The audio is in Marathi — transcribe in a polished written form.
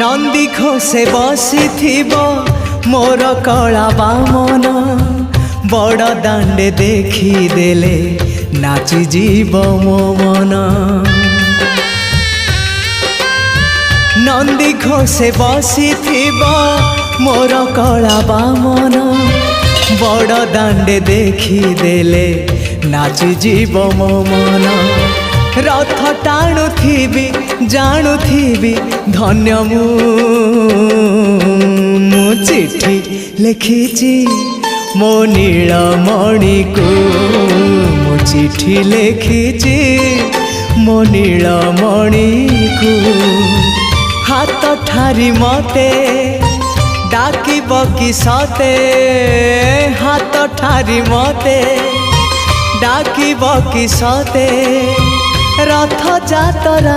नंदी घोषे बसी मोर कला बामन बड़ दांडे देखी देले नाची जीव मो मन। नंदी घोषे बसी मोर कला बामन बड़ दांडे देखी देले नाची जीव मो मन। रथ टाणुथिबी जाणुथिबी धन्य मु चिठी लिखिची मो नीलमणि को मु चिठी लिखिची मो नीलमणि को। हाथ ठारी मते डाकिब कि सते हाथ ठारी मते डाकिब कि सते रथ जातरा।